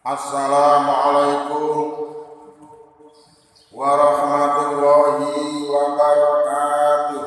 Assalamualaikum warahmatullahi wabarakatuh.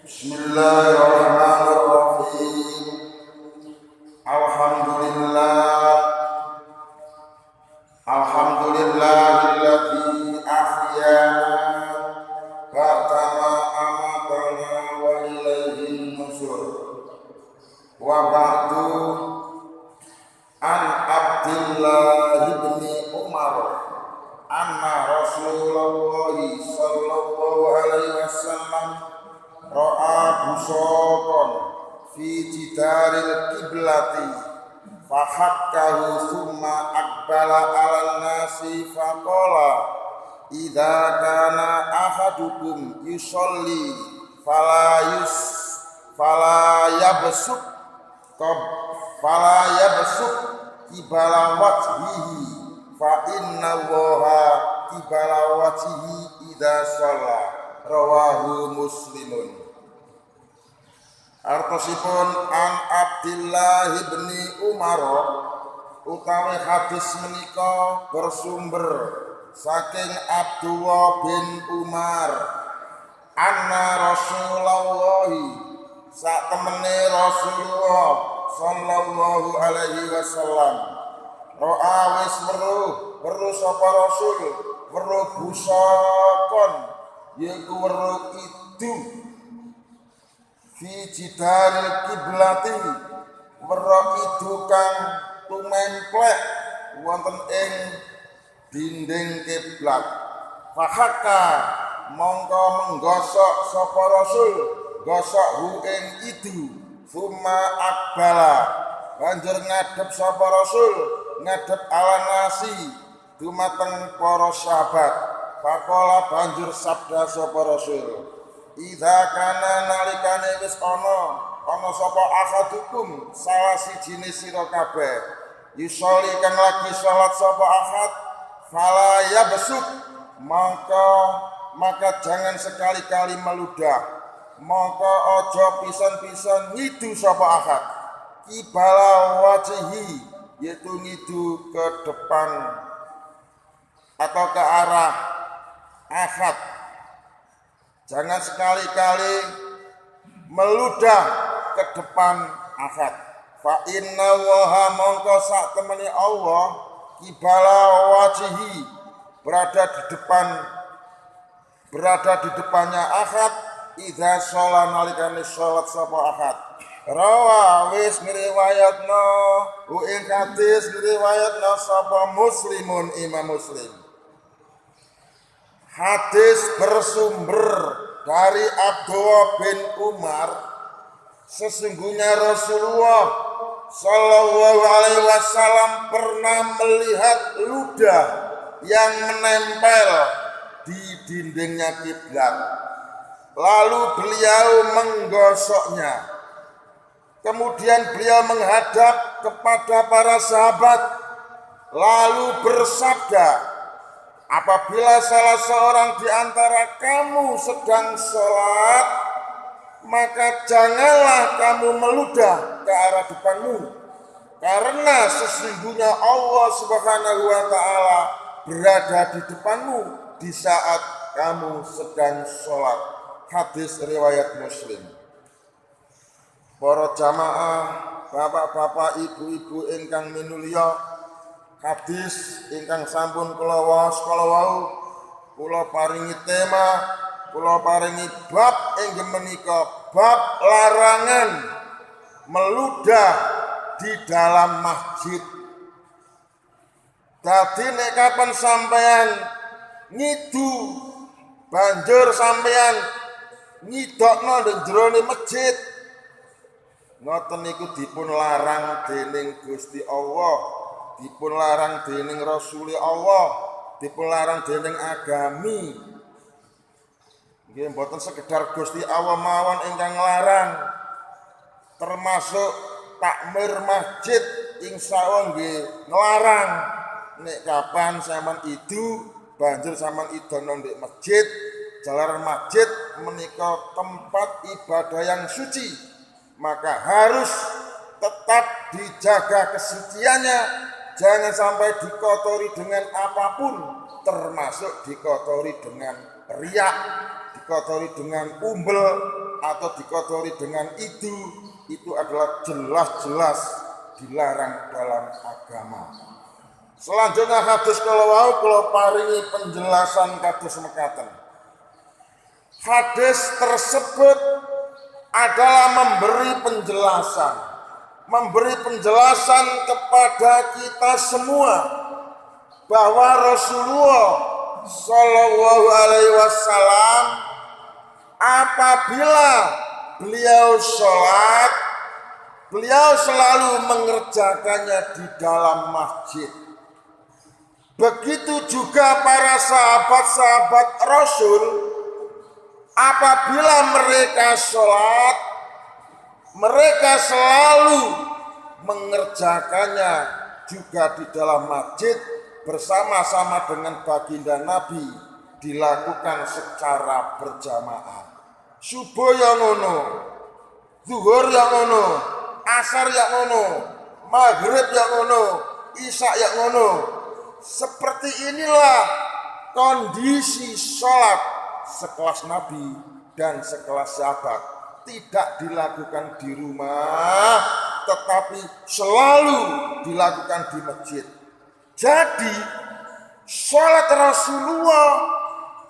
Bismillahirrahmanirrahim. Alhamdulillahilladzi ahyana ba'dama amatana wa ilaihin nusyur. Wa ba'du an Abdillah ibni Umar anna Rasulullah sallallahu alaihi wasallam ra'a busaqan fi jidaril kiblati fahakkahu thumma aqbala 'alan nasi faqala idza kana ahadukum yusolli fala yabsuk kibala wajhihi fa inna Allaha kibala wajhihi idza shalla. Rawahu Muslimun. Artosipun an Abdillah ibni Umar utawi hadis menika bersumber saking Abdullah bin Umar anna Rasulullah sak temene Rasulullah sallallahu alaihi wasallam ro'a wis weruh sapa Rasul weruh busakon yaiku weruh itu fi jidaril kiblati weruh itu kang tumemplek wonten ing dinding kiblat fahaka mongko menggosok sapa Rasul gosok hu ing itu summa akbala banjur ngadep sapa Rasul ngadep ala nasi dumateng para sahabat faqala banjur sabda sapa Rasul idza kana nalikane wis ana sapa ahadukum salah sijine sira kabeh yusoli kang lagi salat sapa ahad fala yabsuk maka jangan sekali-kali meludah maka aja pisan-pisan ngidu sapa ahad kibala wajhi yaitu ngidu ke depan atau ke arah ahad. Jangan sekali-kali meludah ke depan ahad. Fa inna Allaha mongko sak temene Allah kibala wajhi berada di depannya ahad idza sholat nalikane sholat sapa ahad. Rawa wis ngriwayatna ing hadis ngriwayatna sapa Muslimun Imam Muslim. Hadis bersumber dari Abdullah bin Umar sesungguhnya Rasulullah sallallahu alaihi wasallam pernah melihat ludah yang menempel di dindingnya kiblat. Lalu beliau menggosoknya. Kemudian beliau menghadap kepada para sahabat lalu bersabda, apabila salah seorang di antara kamu sedang sholat, maka janganlah kamu meludah ke arah depanmu, karena sesungguhnya Allah Subhanahu wa Ta'ala berada di depanmu di saat kamu sedang sholat. Hadis riwayat Muslim. Para jamaah, bapak-bapak, ibu-ibu ingkang minulya, hadis ingkang sampun kula waos kala wau kula paringi tema, kula paringi bab inggih menika bab larangan meludah di dalam masjid. Dadi nek kapan sampean ngidu banjur sampean ngidokno ning jero masjid ngoten niku dipun larang dening Gusti Allah, dipun larang dening Rasul Allah, dipun larang dening agami. Nggih mboten sekedar Gusti Allah mawon ingkang larang, termasuk takmir masjid insyaallah nggih nglarang nek kapan sampean idu banjur sampean idono ndek masjid. Jalaran masjid menika tempat ibadah yang suci, maka harus tetap dijaga kesuciannya, jangan sampai dikotori dengan apapun, termasuk dikotori dengan riak, dikotori dengan umbel, atau dikotori dengan itu adalah jelas-jelas dilarang dalam agama. Selanjutnya hadis kalau paringi penjelasan kados mekaten. Hadis tersebut adalah memberi penjelasan kepada kita semua bahwa Rasulullah Shallallahu Alaihi Wasallam apabila beliau sholat, beliau selalu mengerjakannya di dalam masjid. Begitu juga para sahabat-sahabat Rasul, apabila mereka sholat, mereka selalu mengerjakannya juga di dalam masjid bersama-sama dengan baginda Nabi, dilakukan secara berjamaah. Subuh yang ngono, zuhur yang ngono, asar yang ngono, maghrib yang ngono, isya yang ngono. Seperti inilah kondisi sholat sekelas Nabi dan sekelas sahabat. Tidak dilakukan di rumah, tetapi selalu dilakukan di masjid. Jadi sholat Rasulullah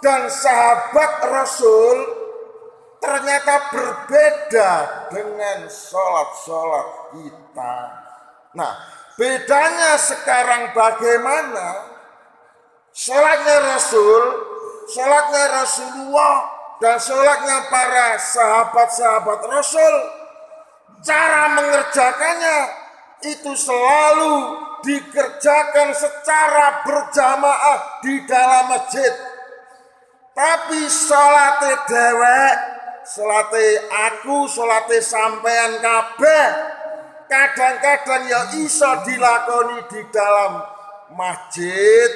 dan sahabat Rasul ternyata berbeda dengan sholat-sholat kita. Nah, bedanya sekarang bagaimana? Sholatnya Rasul, sholatnya Rasulullah, dan sholatnya para sahabat-sahabat Rasul, cara mengerjakannya itu selalu dikerjakan secara berjamaah di dalam masjid. Tapi sholatnya dewek, sholatnya aku, sholatnya sampean kabeh, kadang-kadang ya iso dilakoni di dalam masjid,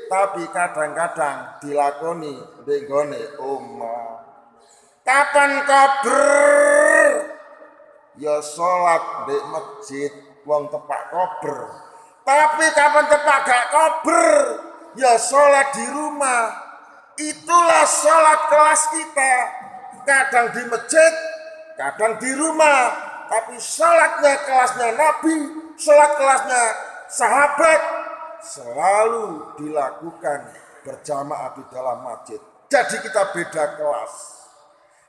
tapi kadang-kadang dilakoni di nggone omah. Kapan kober? Ya sholat di masjid, wong tepak kober. Tapi kapan tepak gak kober? Ya sholat di rumah. Itulah sholat kelas kita. Kadang di masjid, kadang di rumah. Tapi sholatnya kelasnya Nabi, sholat kelasnya sahabat, selalu dilakukan berjamaah di dalam masjid. Jadi kita beda kelas.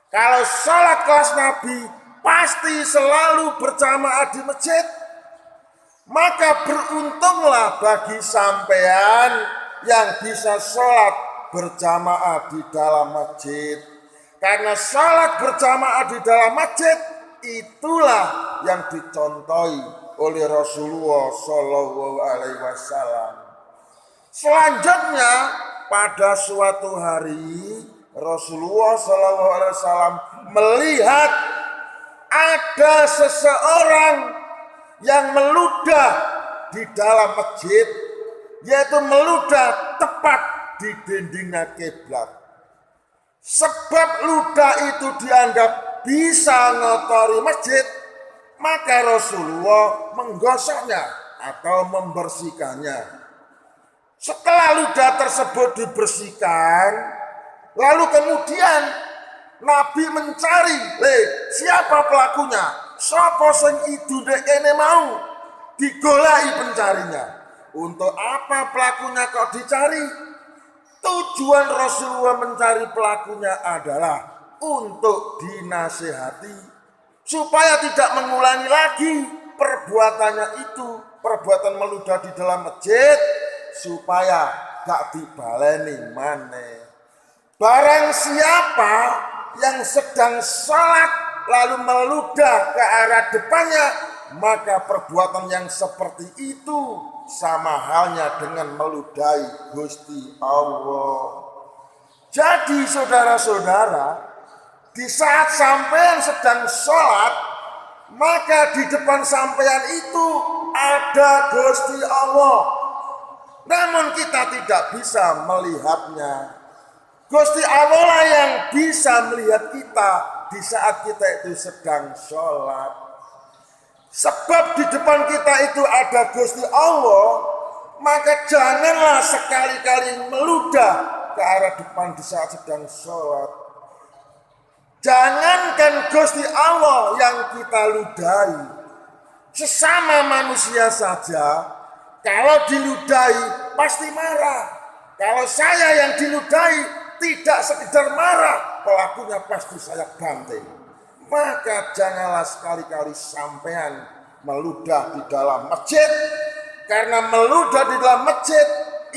Kalau sholat kelas Nabi pasti selalu berjamaah di masjid, maka beruntunglah bagi sampean yang bisa sholat berjamaah di dalam masjid. Karena sholat berjamaah di dalam masjid itulah yang dicontohi oleh Rasulullah Shallallahu Alaihi Wasallam. Selanjutnya pada suatu hari Rasulullah Shallallahu Alaihi Wasallam melihat ada seseorang yang meludah di dalam masjid, yaitu meludah tepat di dindingnya kiblat. Sebab ludah itu dianggap bisa ngotori masjid, maka Rasulullah menggosoknya atau membersihkannya. Setelah ludah tersebut dibersihkan, lalu kemudian Nabi mencari, siapa pelakunya? Sapa sing idu nek kene mau? Digolai pencarinya. Untuk apa pelakunya kok dicari? Tujuan Rasulullah mencari pelakunya adalah untuk dinasihati supaya tidak mengulangi lagi perbuatannya itu, perbuatan meludah di dalam masjid, supaya gak dibaleni maneh. Barang siapa yang sedang sholat lalu meludah ke arah depannya, maka perbuatan yang seperti itu sama halnya dengan meludahi Gusti Allah. Jadi saudara-saudara, di saat sampean sedang sholat, maka di depan sampean itu ada Gusti Allah. Namun kita tidak bisa melihatnya. Gusti Allah lah yang bisa melihat kita di saat kita itu sedang sholat. Sebab di depan kita itu ada Gusti Allah, maka janganlah sekali-kali meludah ke arah depan di saat sedang sholat. Jangankan Gusti Allah yang kita ludahi, sesama manusia saja kalau diludahi pasti marah. Kalau saya yang diludahi tidak sekedar marah, pelakunya pasti saya banting. Maka janganlah sekali-kali sampean meludah di dalam masjid, karena meludah di dalam masjid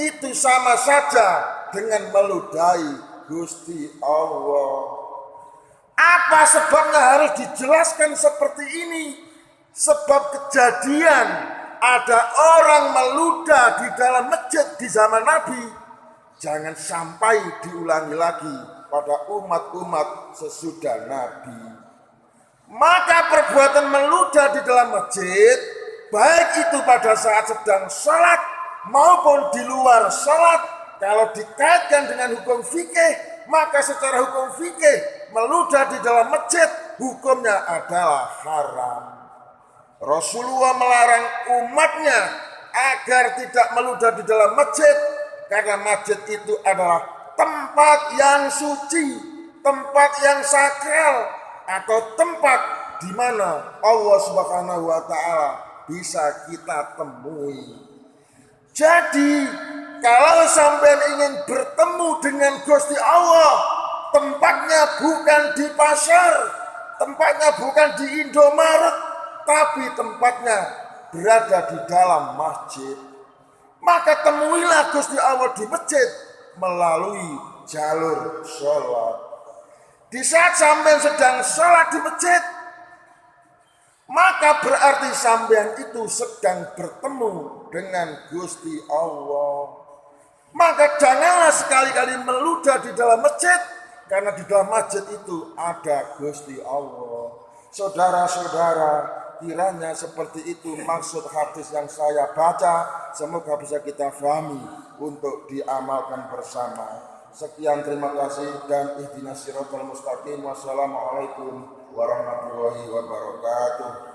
itu sama saja dengan meludahi Gusti Allah. Apa sebabnya harus dijelaskan seperti ini? Sebab kejadian ada orang meludah di dalam masjid di zaman Nabi, jangan sampai diulangi lagi pada umat-umat sesudah Nabi. Maka perbuatan meludah di dalam masjid, baik itu pada saat sedang sholat maupun di luar sholat, kalau dikaitkan dengan hukum fikih, maka secara hukum fikih meludah di dalam masjid hukumnya adalah haram. Rasulullah melarang umatnya agar tidak meludah di dalam masjid, karena masjid itu adalah tempat yang suci, tempat yang sakral, atau tempat di mana Allah Subhanahu wa taala bisa kita temui. Jadi, kalau sampai ingin bertemu dengan Gusti Allah, tempatnya bukan di pasar, tempatnya bukan di Indomaret, tapi tempatnya berada di dalam masjid. Maka temuilah Gusti Allah di masjid melalui jalur sholat. Di saat sampean sedang sholat di masjid, maka berarti sampean itu sedang bertemu dengan Gusti Allah. Maka janganlah sekali-kali meludah di dalam masjid, karena di dalam masjid itu ada Gusti Allah. Saudara-saudara, kiranya seperti itu maksud hadis yang saya baca, semoga bisa kita pahami untuk diamalkan bersama. Sekian, terima kasih, dan ihdinas siratal mustaqim. Wassalamualaikum warahmatullahi wabarakatuh.